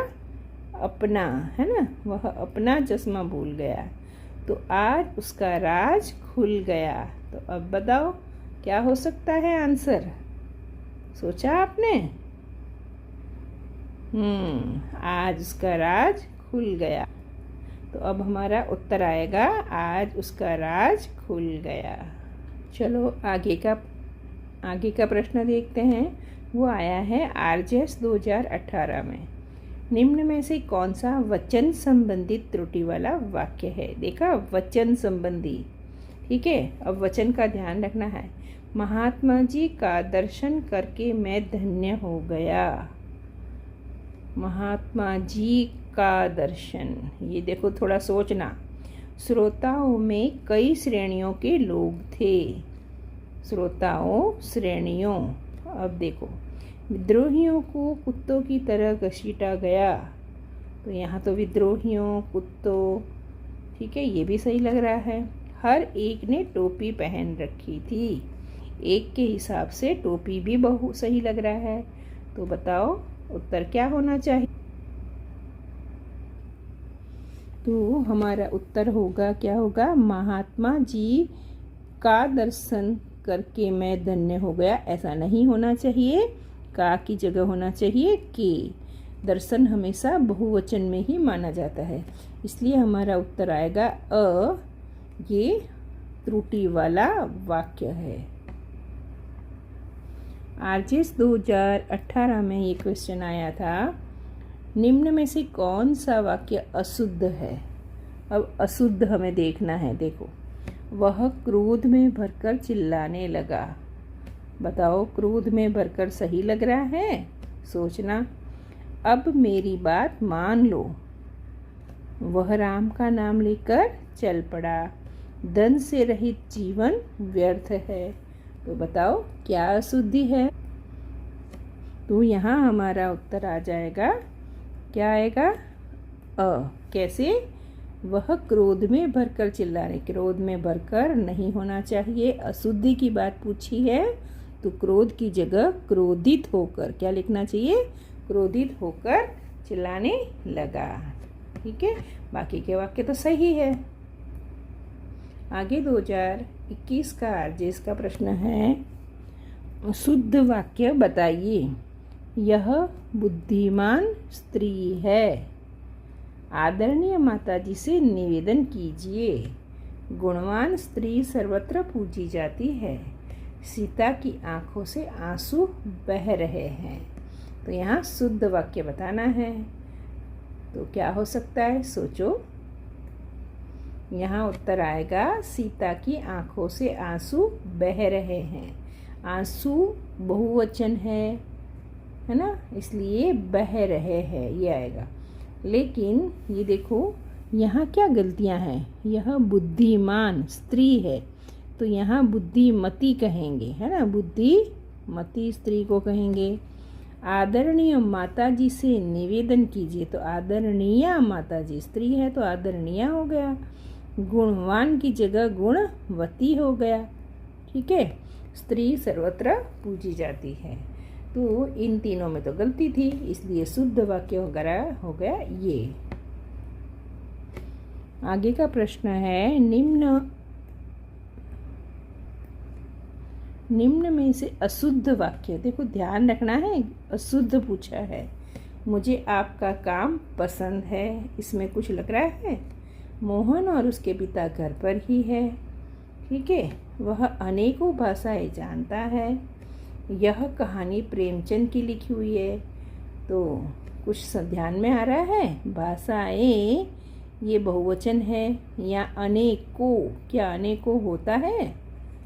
अपना, है ना। वह अपना चश्मा भूल गया, तो आज उसका राज खुल गया। तो अब बताओ क्या हो सकता है आंसर? सोचा आपने? आज उसका राज खुल गया। तो अब हमारा उत्तर आएगा आज उसका राज खुल गया। चलो आगे का प्रश्न देखते हैं। वो आया है RJS 2018 में। निम्न में से कौन सा वचन संबंधित त्रुटि वाला वाक्य है? देखा, वचन संबंधी। ठीक है, अब वचन का ध्यान रखना है। महात्मा जी का दर्शन करके मैं धन्य हो गया। महात्मा जी का दर्शन, ये देखो थोड़ा सोचना। श्रोताओं में कई श्रेणियों के लोग थे। श्रोताओं, श्रेणियों। अब देखो, विद्रोहियों को कुत्तों की तरह घसीटा गया, तो यहाँ तो विद्रोहियों, कुत्तों, ठीक है, ये भी सही लग रहा है। हर एक ने टोपी पहन रखी थी, एक के हिसाब से टोपी भी बहुत सही लग रहा है। तो बताओ उत्तर क्या होना चाहिए? तो हमारा उत्तर होगा, क्या होगा? महात्मा जी का दर्शन करके मैं धन्य हो गया। ऐसा नहीं होना चाहिए, का की जगह होना चाहिए के। दर्शन हमेशा बहुवचन में ही माना जाता है, इसलिए हमारा उत्तर आएगा अ। ये त्रुटि वाला वाक्य है। RJS 2018 में ये क्वेश्चन आया था, निम्न में से कौन सा वाक्य अशुद्ध है। अब अशुद्ध हमें देखना है। देखो, वह क्रोध में भरकर चिल्लाने लगा। बताओ क्रोध में भरकर सही लग रहा है? सोचना। अब मेरी बात मान लो। वह राम का नाम लेकर चल पड़ा। धन से रहित जीवन व्यर्थ है। तो बताओ क्या अशुद्धि है? तो यहाँ हमारा उत्तर आ जाएगा, क्या आएगा? अ। कैसे? वह क्रोध में भरकर चिल्लाने, क्रोध में भरकर नहीं होना चाहिए। अशुद्धि की बात पूछी है तो क्रोध की जगह क्रोधित होकर, क्या लिखना चाहिए? क्रोधित होकर चिल्लाने लगा। ठीक है, बाकी के वाक्य तो सही है। आगे 2021 का RJS का प्रश्न है, शुद्ध वाक्य बताइए। यह बुद्धिमान स्त्री है। आदरणीय माताजी से निवेदन कीजिए। गुणवान स्त्री सर्वत्र पूजी जाती है। सीता की आंखों से आंसू बह रहे हैं। तो यहाँ शुद्ध वाक्य बताना है। तो क्या हो सकता है? सोचो। यहाँ उत्तर आएगा, सीता की आंखों से आंसू बह रहे हैं। आंसू बहुवचन है ना, इसलिए बह रहे हैं ये आएगा। लेकिन ये देखो यहाँ क्या गलतियाँ हैं। यह बुद्धिमान स्त्री है, तो यहाँ बुद्धिमती कहेंगे, है ना। बुद्धिमती स्त्री को कहेंगे। आदरणीय माताजी से निवेदन कीजिए, तो आदरणीय माताजी स्त्री है तो आदरणीय हो गया। गुणवान की जगह गुणवती हो गया। ठीक है, स्त्री सर्वत्र पूजी जाती है। तो इन तीनों में तो गलती थी, इसलिए शुद्ध वाक्य हो गया ये। आगे का प्रश्न है, निम्न में से अशुद्ध वाक्य, देखो ध्यान रखना है, अशुद्ध पूछा है। मुझे आपका काम पसंद है, इसमें कुछ लग रहा है। मोहन और उसके पिता घर पर ही है, ठीक है। वह अनेकों भाषाएं जानता है। यह कहानी प्रेमचंद की लिखी हुई है। तो कुछ ध्यान में आ रहा है, भाषाएं ये बहुवचन है या अनेकों, क्या अनेकों होता है?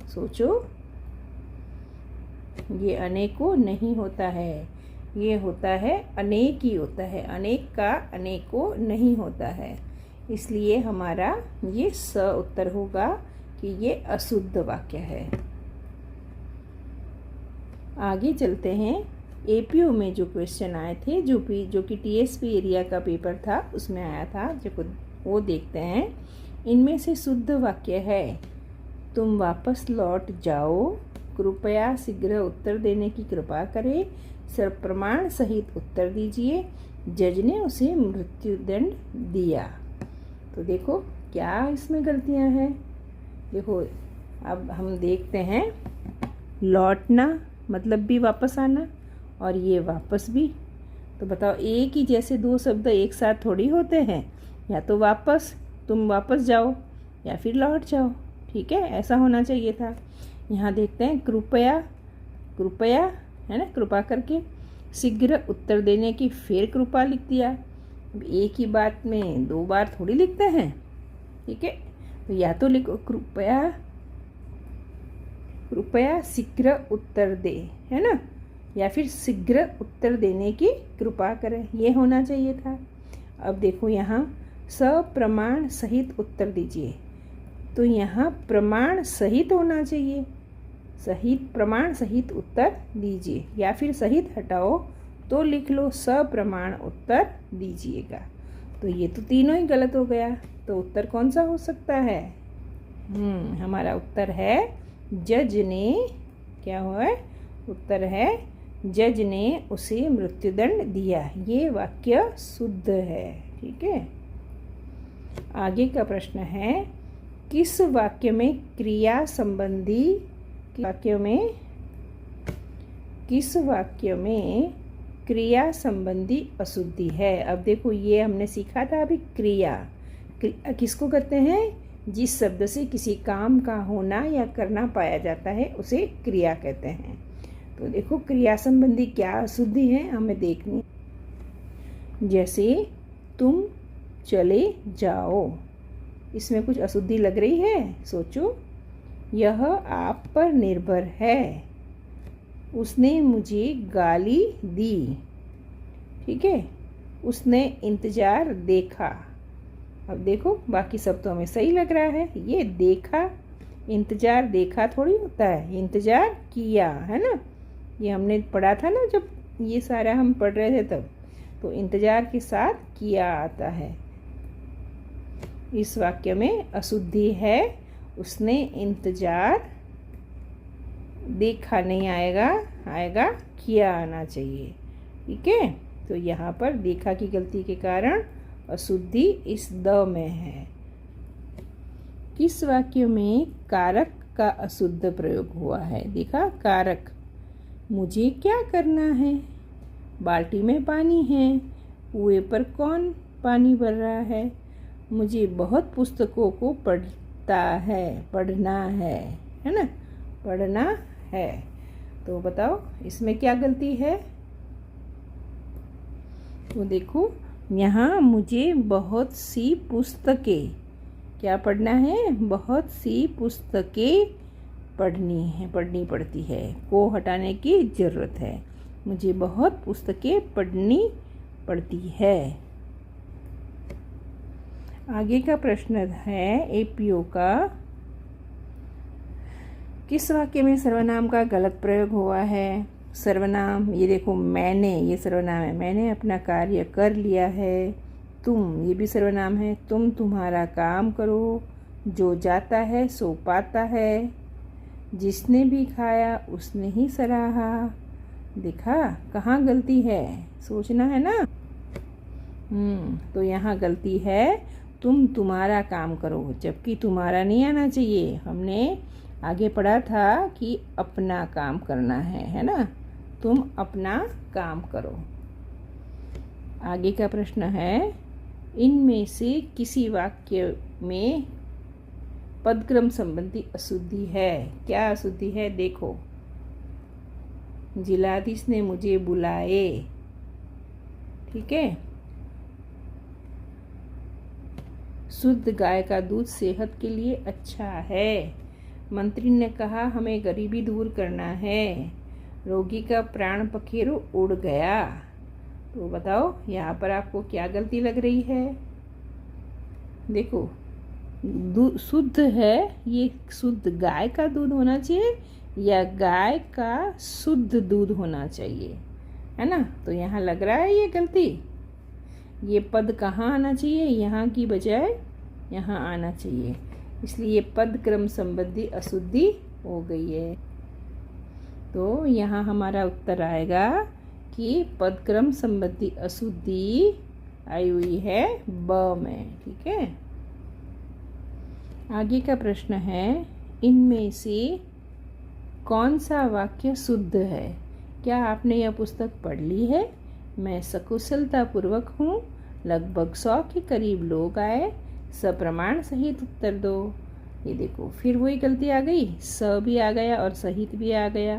सोचो, ये अनेकों नहीं होता है, ये होता है अनेक ही होता है। अनेक का अनेकों नहीं होता है, इसलिए हमारा ये स उत्तर होगा कि ये अशुद्ध वाक्य है। आगे चलते हैं। एपीओ में जो क्वेश्चन आए थे, जो कि टीएसपी एरिया का पेपर था, उसमें आया था, जो वो देखते हैं। इनमें से शुद्ध वाक्य है, तुम वापस लौट जाओ, कृपया शीघ्र उत्तर देने की कृपा करें, प्रमाण सहित उत्तर दीजिए, जज ने उसे मृत्युदंड दिया। तो देखो क्या इसमें गलतियां हैं। देखो अब हम देखते हैं, लौटना मतलब भी वापस आना, और ये वापस भी। तो बताओ, एक ही जैसे दो शब्द एक साथ थोड़ी होते हैं। या तो वापस, तुम वापस जाओ, या फिर लौट जाओ, ठीक है, ऐसा होना चाहिए था। यहाँ देखते हैं, कृपया, कृपया है ना, कृपा करके, शीघ्र उत्तर देने की, फिर कृपा लिख दिया। अब एक ही बात में दो बार थोड़ी लिखते हैं, ठीक है। तो या तो लिखो कृपया, कृपया शीघ्र उत्तर दे, है ना, या फिर शीघ्र उत्तर देने की कृपा करें, ये होना चाहिए था। अब देखो यहाँ, सप्रमाण सहित उत्तर दीजिए, तो यहाँ प्रमाण सहित होना चाहिए, सहित, प्रमाण सहित उत्तर दीजिए, या फिर सहित हटाओ तो लिख लो सप्रमाण उत्तर दीजिएगा। तो ये तो तीनों ही गलत हो गया। तो उत्तर कौन सा हो सकता है? हमारा उत्तर है जज ने, क्या हुआ है? उत्तर है जज ने उसे मृत्युदंड दिया। ये वाक्य शुद्ध है, ठीक है। आगे का प्रश्न है, किस वाक्य में क्रिया संबंधी, किस वाक्य में क्रिया संबंधी अशुद्धि है? अब देखो, ये हमने सीखा था अभी, क्रिया किसको कहते हैं? जिस शब्द से किसी काम का होना या करना पाया जाता है उसे क्रिया कहते हैं। तो देखो, क्रिया संबंधी क्या अशुद्धि है हमें देखनी। जैसे तुम चले जाओ, इसमें कुछ अशुद्धि लग रही है? सोचो, यह आप पर निर्भर है, उसने मुझे गाली दी, ठीक है, उसने इंतजार देखा। अब देखो, बाकी सब तो हमें सही लग रहा है। ये देखा, इंतजार देखा थोड़ी होता है, इंतजार किया, है ना। ये हमने पढ़ा था ना, जब ये सारा हम पढ़ रहे थे तब। तो इंतजार के साथ किया आता है। इस वाक्य में अशुद्धि है, उसने इंतजार देखा नहीं आएगा, आएगा किया आना चाहिए, ठीक है। तो यहाँ पर देखा की गलती के कारण अशुद्धि इस द में है। किस वाक्य में कारक का अशुद्ध प्रयोग हुआ है? देखा, कारक, मुझे क्या करना है, बाल्टी में पानी है, कुएं पर कौन पानी भर रहा है, मुझे बहुत पुस्तकों को पढ़ना है ना, पढ़ना है। तो बताओ इसमें क्या गलती है? तो देखो, यहाँ मुझे बहुत सी पुस्तकें, क्या पढ़ना है? बहुत सी पुस्तकें पढ़नी पड़ती है, को हटाने की ज़रूरत है। मुझे बहुत पुस्तकें पढ़नी पड़ती है। आगे का प्रश्न है एपीओ का, किस वाक्य में सर्वनाम का गलत प्रयोग हुआ है? सर्वनाम, ये देखो, मैंने, ये सर्वनाम है, मैंने अपना कार्य कर लिया है। तुम, ये भी सर्वनाम है, तुम तुम्हारा काम करो, जो जाता है सो पाता है, जिसने भी खाया उसने ही सराहा। देखा कहाँ गलती है, सोचना है ना। तो यहाँ गलती है, तुम तुम्हारा काम करो, जबकि तुम्हारा नहीं आना चाहिए। हमने आगे पढ़ा था कि अपना काम करना है ना, तुम अपना काम करो। आगे का प्रश्न है, इनमें से किसी वाक्य में पदक्रम संबंधी अशुद्धि है। क्या अशुद्धि है? देखो, जिलाधीश ने मुझे बुलाए, ठीक है। शुद्ध गाय का दूध सेहत के लिए अच्छा है। मंत्री ने कहा हमें गरीबी दूर करना है। रोगी का प्राण पखेरु उड़ गया। तो बताओ यहाँ पर आपको क्या गलती लग रही है? देखो, शुद्ध है, ये शुद्ध गाय का दूध होना चाहिए या गाय का शुद्ध दूध होना चाहिए, है ना। तो यहाँ लग रहा है ये गलती। ये पद कहाँ आना चाहिए? यहाँ की बजाय यहाँ आना चाहिए, इसलिए पद क्रम संबंधी अशुद्धि हो गई है। तो यहाँ हमारा उत्तर आएगा कि पद क्रम संबंधी अशुद्धि आई हुई है ब में, ठीक है। आगे का प्रश्न है, इनमें से कौन सा वाक्य शुद्ध है? क्या आपने यह पुस्तक पढ़ ली है? मैं सकुशलता पूर्वक हूँ। लगभग 100 के करीब लोग आए। सप्रमाण सहित उत्तर दो। ये देखो, फिर वही गलती आ गई, स भी आ गया और सहित भी आ गया,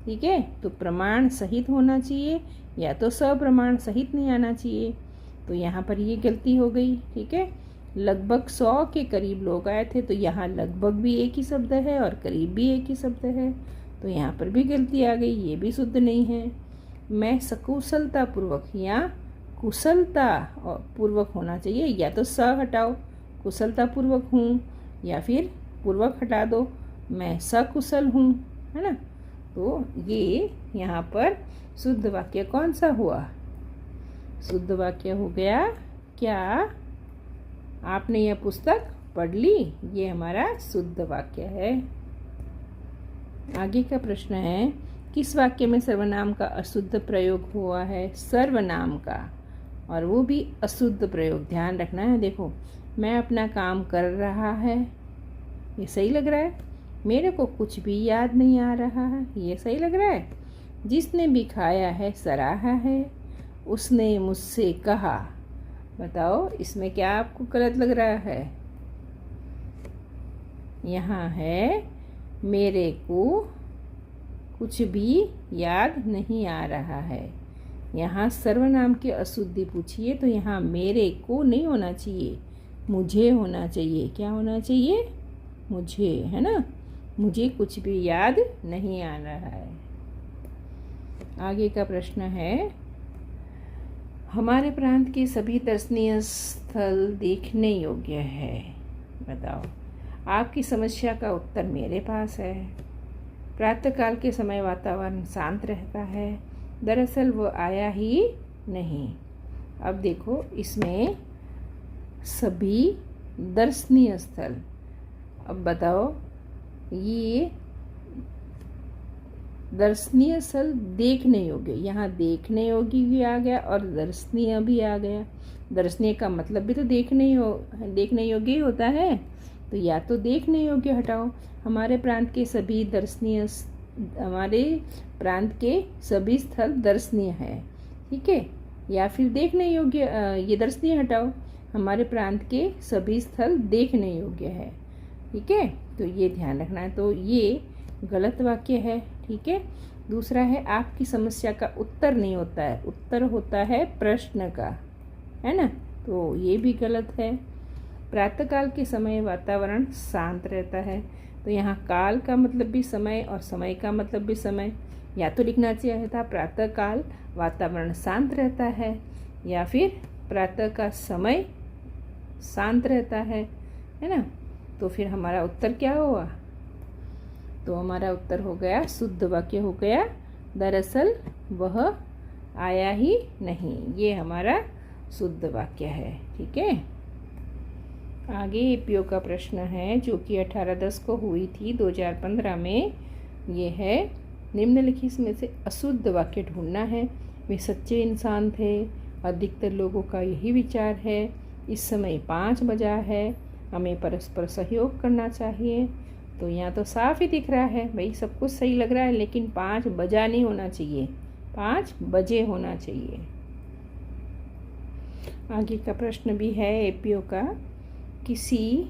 ठीक है। तो प्रमाण सहित होना चाहिए या तो सप्रमाण सहित नहीं आना चाहिए। तो यहाँ पर ये गलती हो गई, ठीक है। लगभग 100 के करीब लोग आए थे, तो यहाँ लगभग भी एक ही शब्द है और करीब भी एक ही शब्द है, तो यहाँ पर भी गलती आ गई, ये भी शुद्ध नहीं है। मैं सकुशलता पूर्वक या कुशलता पूर्वक होना चाहिए, या तो स हटाओ कुशलता पूर्वक हूँ, या फिर पूर्वक हटा दो मैं सकुशल हूँ, है ना। तो ये यहाँ पर शुद्ध वाक्य कौन सा हुआ? शुद्ध वाक्य हो गया, क्या आपने यह पुस्तक पढ़ ली? ये हमारा शुद्ध वाक्य है। आगे का प्रश्न है, किस वाक्य में सर्वनाम का अशुद्ध प्रयोग हुआ है? सर्वनाम का, और वो भी अशुद्ध प्रयोग, ध्यान रखना है। देखो, मैं अपना काम कर रहा है, ये सही लग रहा है। मेरे को कुछ भी याद नहीं आ रहा है, ये सही लग रहा है। जिसने भी खाया है सराहा है, उसने मुझसे कहा। बताओ इसमें क्या आपको गलत लग रहा है? यहाँ है मेरे को कुछ भी याद नहीं आ रहा है। यहाँ सर्वनाम की अशुद्धि पूछिए तो यहाँ मेरे को नहीं होना चाहिए, मुझे होना चाहिए। क्या होना चाहिए? मुझे, है ना। मुझे कुछ भी याद नहीं आ रहा है। आगे का प्रश्न है, हमारे प्रांत के सभी दर्शनीय स्थल देखने योग्य है। बताओ, आपकी समस्या का उत्तर मेरे पास है। प्रातःकाल के समय वातावरण शांत रहता है। दरअसल वो आया ही नहीं। अब देखो, इसमें सभी दर्शनीय स्थल, अब बताओ ये दर्शनीय स्थल देखने योग्य, यहाँ देखने योग्य भी आ गया और दर्शनीय भी आ गया। दर्शनीय का मतलब भी तो देखने योग्य ही होता है, तो या तो देखने योग्य हटाओ। हमारे प्रांत के सभी स्थल दर्शनीय है, ठीक है। या फिर देखने योग्य, ये दर्शनीय हटाओ, हमारे प्रांत के सभी स्थल देखने योग्य है, ठीक है। तो ये ध्यान रखना है। तो ये गलत वाक्य है, ठीक है। दूसरा है, आपकी समस्या का उत्तर नहीं होता है, उत्तर होता है प्रश्न का, है ना। तो ये भी गलत है। प्रातःकाल के समय वातावरण शांत रहता है, तो यहाँ काल का मतलब भी समय और समय का मतलब भी समय। या तो लिखना चाहिए था प्रातःकाल वातावरण शांत रहता है, या फिर प्रातः का समय शांत रहता है ना। तो फिर हमारा उत्तर क्या हुआ? तो हमारा उत्तर हो गया, शुद्ध वाक्य हो गया, दरअसल वह आया ही नहीं। ये हमारा शुद्ध वाक्य है, ठीक है। आगे एपीओ का प्रश्न है जो कि 18/10 को हुई थी 2015 में। ये है, निम्नलिखित में से अशुद्ध वाक्य ढूंढना है। वे सच्चे इंसान थे। अधिकतर लोगों का यही विचार है। इस समय 5 बजा है। हमें परस्पर सहयोग करना चाहिए। तो यहाँ तो साफ ही दिख रहा है भाई, सब कुछ सही लग रहा है, लेकिन 5 बजा नहीं होना चाहिए, 5 बजे होना चाहिए। आगे का प्रश्न भी है एपीओ का, किसी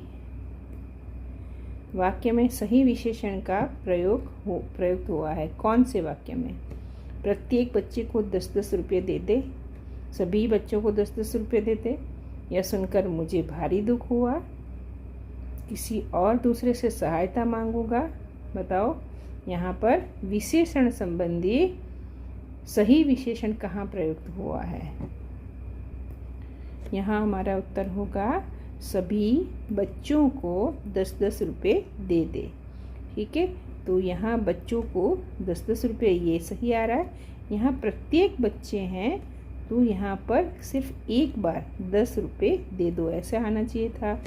वाक्य में सही विशेषण का प्रयुक्त हुआ है, कौन से वाक्य में? प्रत्येक बच्चे को 10-10 रुपये दे दे, सभी बच्चों को 10-10 रुपये देते, यह सुनकर मुझे भारी दुख हुआ, किसी और दूसरे से सहायता मांगूंगा। बताओ यहाँ पर विशेषण संबंधी सही विशेषण कहाँ प्रयुक्त हुआ है? यहाँ हमारा उत्तर होगा सभी बच्चों को 10-10 रुपये दे दे। ठीक है, तो यहाँ बच्चों को 10-10 रुपये ये सही आ रहा है। यहाँ प्रत्येक बच्चे हैं तो यहाँ पर सिर्फ एक बार 10 रुपये दे दो, ऐसा आना चाहिए था।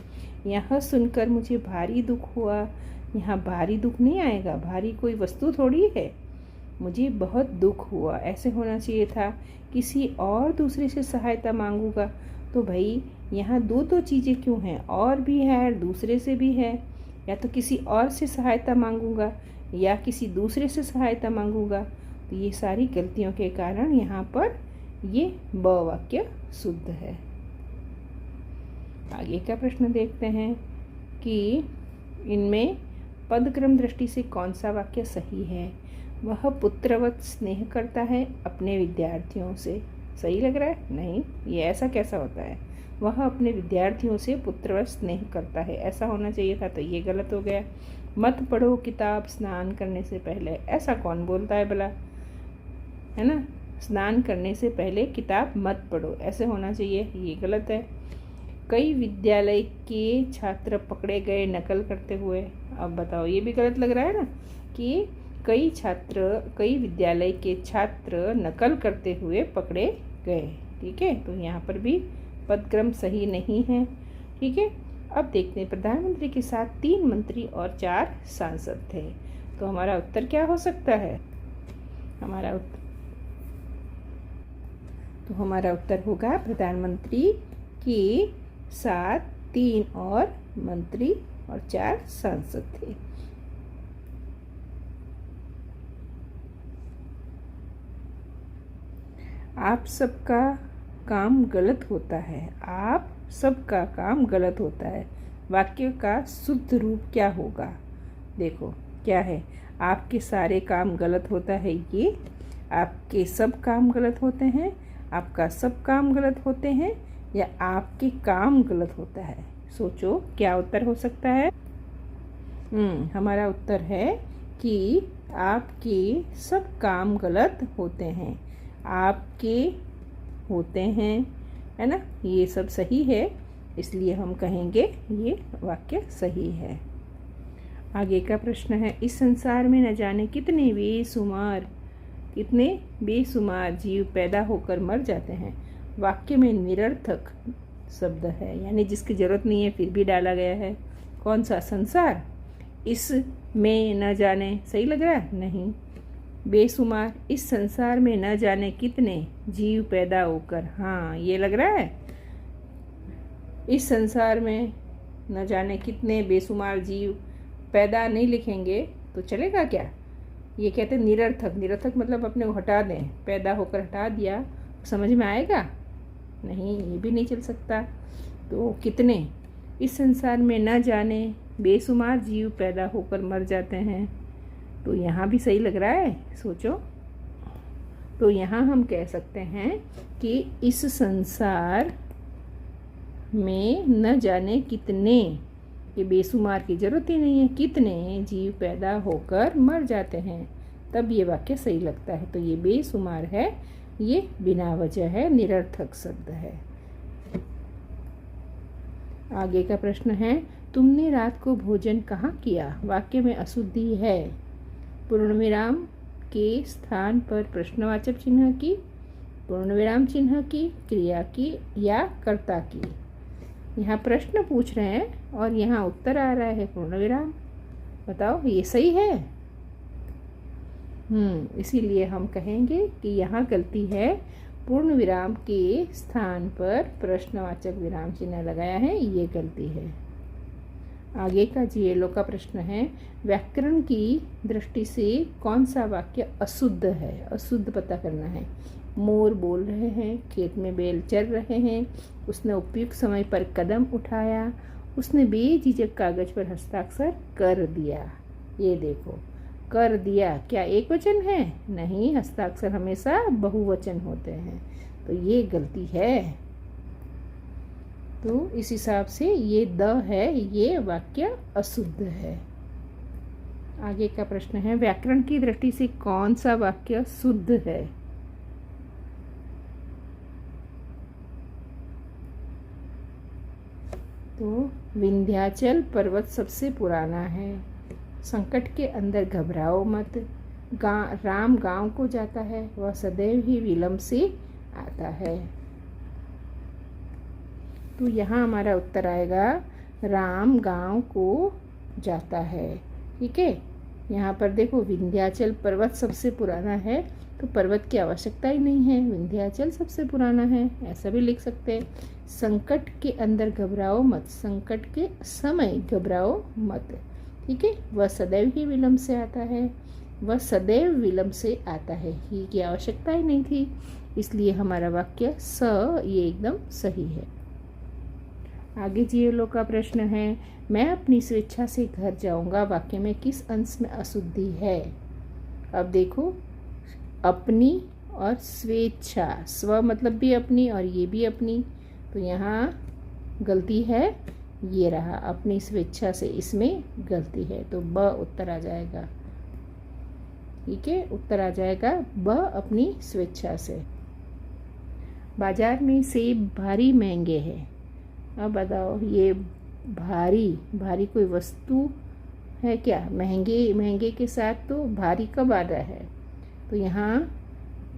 यह सुनकर मुझे भारी दुख हुआ, यहाँ भारी दुख नहीं आएगा, भारी कोई वस्तु थोड़ी है। मुझे बहुत दुख हुआ ऐसे होना चाहिए था। किसी और दूसरे से सहायता मांगूंगा, तो भाई यहाँ दो चीज़ें क्यों हैं? और भी है और दूसरे से भी है। या तो किसी और से सहायता मांगूंगा या किसी दूसरे से सहायता मांगूंगा। तो ये सारी गलतियों के कारण यहाँ पर ये ब वाक्य शुद्ध है। आगे का प्रश्न देखते हैं कि इनमें पदक्रम दृष्टि से कौन सा वाक्य सही है? वह पुत्रवत स्नेह करता है अपने विद्यार्थियों से। सही लग रहा है? नहीं, ये ऐसा कैसा होता है? वह अपने विद्यार्थियों से पुत्रवत स्नेह करता है, ऐसा होना चाहिए था, तो ये गलत हो गया। मत पढ़ो किताब स्नान करने से पहले, ऐसा कौन बोलता है भला? है ना, स्नान करने से पहले किताब मत पढ़ो, ऐसे होना चाहिए, ये गलत है। कई विद्यालय के छात्र पकड़े गए नकल करते हुए। अब बताओ, ये भी गलत लग रहा है ना कि कई विद्यालय के छात्र नकल करते हुए पकड़े गए। ठीक है, तो यहाँ पर भी पदक्रम सही नहीं है। ठीक है, अब देखते हैं प्रधानमंत्री के साथ 3 मंत्री और 4 सांसद थे, तो हमारा उत्तर क्या हो सकता है? हमारा उत्तर होगा प्रधानमंत्री के साथ 3 और मंत्री और 4 सांसद थे। आप सबका काम गलत होता है, आप सबका काम गलत होता है, वाक्य का शुद्ध रूप क्या होगा? देखो क्या है, आपके सारे काम गलत होता है, ये आपके सब काम गलत होते हैं, आपका सब काम गलत होते हैं, या आपके काम गलत होता है? सोचो क्या उत्तर हो सकता है? हमारा उत्तर है कि आपके सब काम गलत होते हैं, आपके होते हैं, है ना, ये सब सही है, इसलिए हम कहेंगे ये वाक्य सही है। आगे का प्रश्न है, इस संसार में न जाने कितने बेशुमार जीव पैदा होकर मर जाते हैं। वाक्य में निरर्थक शब्द है, यानी जिसकी जरूरत नहीं है फिर भी डाला गया है। कौन सा? संसार। इस में न जाने सही लग रहा है? नहीं। बेशुमार, इस संसार में न जाने कितने जीव पैदा होकर, हाँ ये लग रहा है। इस संसार में न जाने कितने बेशुमार जीव पैदा नहीं लिखेंगे तो चलेगा क्या? ये कहते हैं निरर्थक। निरर्थक मतलब अपने को हटा दें, पैदा होकर हटा दिया, समझ में आएगा? नहीं, ये भी नहीं चल सकता। तो कितने, इस संसार में न जाने बेशुमार जीव पैदा होकर मर जाते हैं, तो यहाँ भी सही लग रहा है। सोचो, तो यहाँ हम कह सकते हैं कि इस संसार में न जाने कितने, ये बेशुमार की जरूरत ही नहीं है, कितने जीव पैदा होकर मर जाते हैं, तब ये वाक्य सही लगता है। तो ये बेशुमार है, ये बिना वजह है, निरर्थक शब्द है। आगे का प्रश्न है, तुमने रात को भोजन कहाँ किया? वाक्य में अशुद्धि है। पूर्णविराम के स्थान पर प्रश्नवाचक चिन्ह की, पूर्णविराम चिन्ह की, क्रिया की या कर्ता की? यहाँ प्रश्न पूछ रहे हैं और यहाँ उत्तर आ रहा है पूर्णविराम। बताओ ये सही है? इसीलिए हम कहेंगे कि यहाँ गलती है, पूर्ण विराम के स्थान पर प्रश्नवाचक विराम चिन्ह लगाया है, ये गलती है। आगे का जीएलओ का प्रश्न है, व्याकरण की दृष्टि से कौन सा वाक्य अशुद्ध है? अशुद्ध पता करना है। मोर बोल रहे हैं, खेत में बैल चर रहे हैं, उसने उपयुक्त समय पर कदम उठाया, उसने बेझिझक कागज पर हस्ताक्षर कर दिया। ये देखो, कर दिया क्या एक वचन है? नहीं, हस्ताक्षर हमेशा बहुवचन होते हैं, तो ये गलती है। तो इस हिसाब से ये द है, ये वाक्य अशुद्ध है। आगे का प्रश्न है, व्याकरण की दृष्टि से कौन सा वाक्य शुद्ध है? तो विंध्याचल पर्वत सबसे पुराना है, संकट के अंदर घबराओ मत, राम गांव को जाता है, वह सदैव ही विलंब से आता है। तो यहाँ हमारा उत्तर आएगा राम गांव को जाता है। ठीक है, यहाँ पर देखो विंध्याचल पर्वत सबसे पुराना है, तो पर्वत की आवश्यकता ही नहीं है, विंध्याचल सबसे पुराना है, ऐसा भी लिख सकते हैं। संकट के अंदर घबराओ मत, संकट के समय घबराओ मत। ठीक है, वह सदैव ही विलंब से आता है, वह सदैव विलंब से आता है, ही की आवश्यकता ही नहीं थी, इसलिए हमारा वाक्य ये एकदम सही है। आगे जीएलओ का प्रश्न है, मैं अपनी स्वेच्छा से घर जाऊंगा, वाक्य में किस अंश में अशुद्धि है? अब देखो, अपनी और स्वेच्छा, स्व मतलब भी अपनी और ये भी अपनी, तो यहाँ गलती है, ये रहा अपनी स्वेच्छा से, इसमें गलती है, तो ब उत्तर आ जाएगा। ठीक है, उत्तर आ जाएगा ब अपनी स्वेच्छा से। बाजार में सेब भारी महंगे हैं। अब बताओ, ये भारी कोई वस्तु है क्या? महंगे के साथ तो भारी कब आ रहा है? तो यहाँ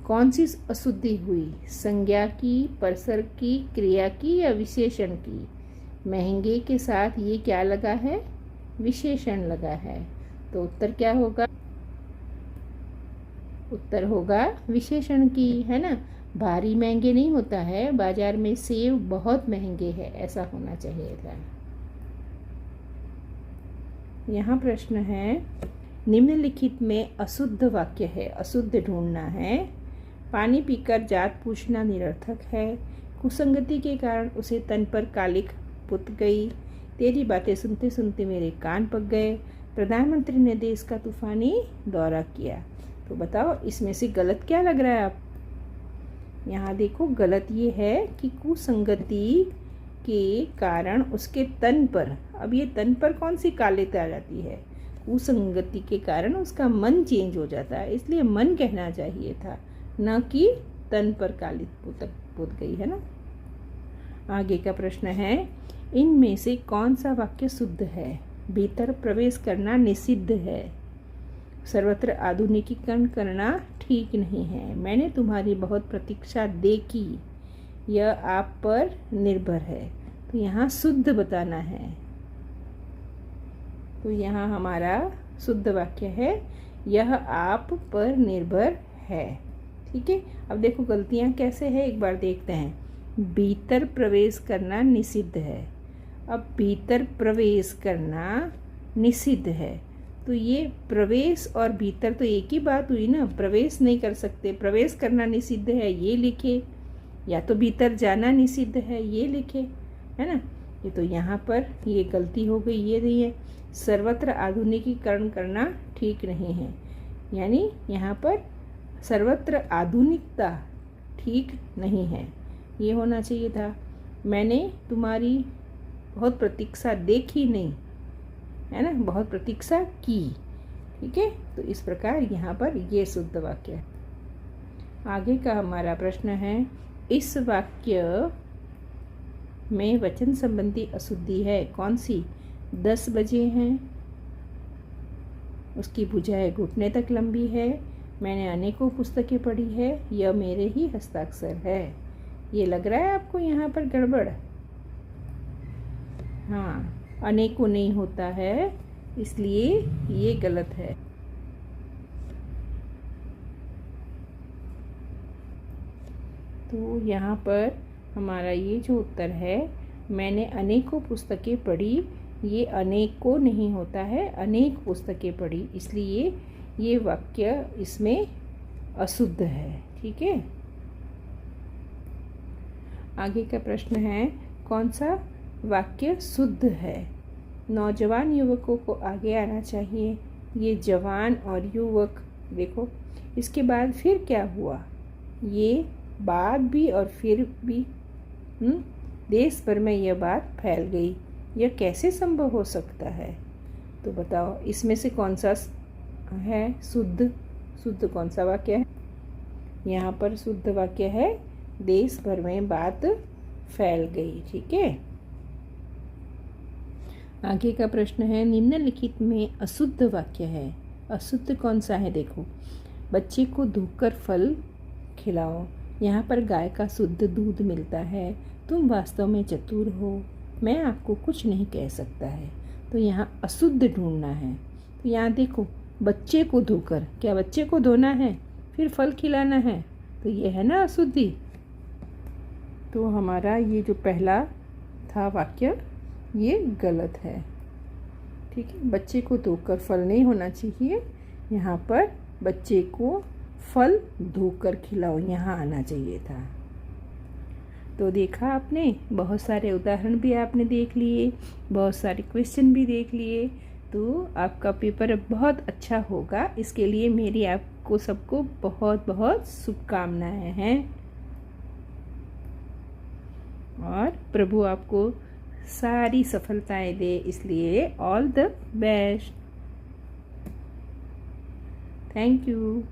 कौन सी अशुद्धि हुई? संज्ञा की, परसर्ग की, क्रिया की या विशेषण की? महंगे के साथ ये क्या लगा है? विशेषण लगा है, तो उत्तर क्या होगा? उत्तर होगा विशेषण की, है ना। भारी महंगे नहीं होता है, बाजार में सेब बहुत महंगे हैं, ऐसा होना चाहिए था। यहाँ प्रश्न है, निम्नलिखित में अशुद्ध वाक्य है, अशुद्ध ढूंढना है। पानी पीकर जात पूछना निरर्थक है, कुसंगति के कारण उसे तन पर कालिख पुत गई, तेरी बातें सुनते सुनते मेरे कान पक गए, प्रधानमंत्री ने देश का तूफानी दौरा किया। तो बताओ, इसमें से गलत क्या लग रहा है आप? यहाँ देखो, गलत ये है कि कुसंगति के कारण उसके तन पर, अब ये तन पर कौन सी कालिख आ जाती है? कुसंगति के कारण उसका मन चेंज हो जाता है, इसलिए मन कहना चाहिए था, न कि तन पर कालिख पुत गई, है ना। आगे का प्रश्न है, इनमें से कौन सा वाक्य शुद्ध है? भीतर प्रवेश करना निषिद्ध है, सर्वत्र आधुनिकीकरण करना ठीक नहीं है, मैंने तुम्हारी बहुत प्रतीक्षा देखी, यह आप पर निर्भर है। तो यहाँ शुद्ध बताना है, तो यहाँ हमारा शुद्ध वाक्य है, यह आप पर निर्भर है। ठीक है, अब देखो गलतियाँ कैसे है, एक बार देखते हैं। भीतर प्रवेश करना निषिद्ध है, अब भीतर प्रवेश करना निषिद्ध है, तो ये प्रवेश और भीतर तो एक ही बात हुई ना, प्रवेश नहीं कर सकते, प्रवेश करना निषिद्ध है ये लिखे, या तो भीतर जाना निषिद्ध है ये लिखे, है ना। ये तो यहाँ पर ये गलती हो गई, ये नहीं है, सर्वत्र आधुनिकीकरण करना ठीक नहीं है, यानी यहाँ पर सर्वत्र आधुनिकता ठीक नहीं है, ये होना चाहिए था। मैंने तुम्हारी बहुत प्रतीक्षा देखी नहीं, है ना, बहुत प्रतीक्षा की। ठीक है, तो इस प्रकार यहाँ पर ये शुद्ध वाक्य है। आगे का हमारा प्रश्न है, इस वाक्य में वचन संबंधी अशुद्धि है, कौन सी? 10 बजे हैं, उसकी भुजाएं घुटने तक लंबी है, मैंने अनेकों पुस्तकें पढ़ी है, यह मेरे ही हस्ताक्षर है। ये लग रहा है आपको यहाँ पर गड़बड़? हाँ, अनेकों नहीं होता है, इसलिए ये गलत है। तो यहाँ पर हमारा ये जो उत्तर है, मैंने अनेकों पुस्तकें पढ़ी, ये अनेक को नहीं होता है, अनेक पुस्तकें पढ़ी, इसलिए ये वाक्य इसमें अशुद्ध है। ठीक है। आगे का प्रश्न है, कौन सा वाक्य शुद्ध है? नौजवान युवकों को आगे आना चाहिए। ये जवान और युवक, देखो इसके बाद फिर क्या हुआ, ये बात भी और फिर भी देश भर में यह बात फैल गई। यह कैसे संभव हो सकता है? तो बताओ इसमें से कौन सा है शुद्ध? शुद्ध कौन सा वाक्य है? यहाँ पर शुद्ध वाक्य है, देश भर में बात फैल गई। ठीक है। आगे का प्रश्न है, निम्नलिखित में अशुद्ध वाक्य है। अशुद्ध कौन सा है? देखो, बच्चे को धोकर फल खिलाओ। यहाँ पर गाय का शुद्ध दूध मिलता है। तुम वास्तव में चतुर हो, मैं आपको कुछ नहीं कह सकता है। तो यहाँ अशुद्ध ढूंढना है। तो यहाँ देखो, बच्चे को धोकर, क्या बच्चे को धोना है फिर फल खिलाना है? तो ये है ना अशुद्धि। तो हमारा ये जो पहला था वाक्य, ये गलत है। ठीक है। बच्चे को धोकर फल नहीं होना चाहिए, यहाँ पर बच्चे को फल धोकर खिलाओ यहाँ आना चाहिए था। तो देखा आपने, बहुत सारे उदाहरण भी आपने देख लिए, बहुत सारे क्वेश्चन भी देख लिए। तो आपका पेपर बहुत अच्छा होगा, इसके लिए मेरी आपको सबको बहुत बहुत शुभकामनाएं हैं। और प्रभु आपको सारी सफलताएं दे, इसलिए all the best. Thank you.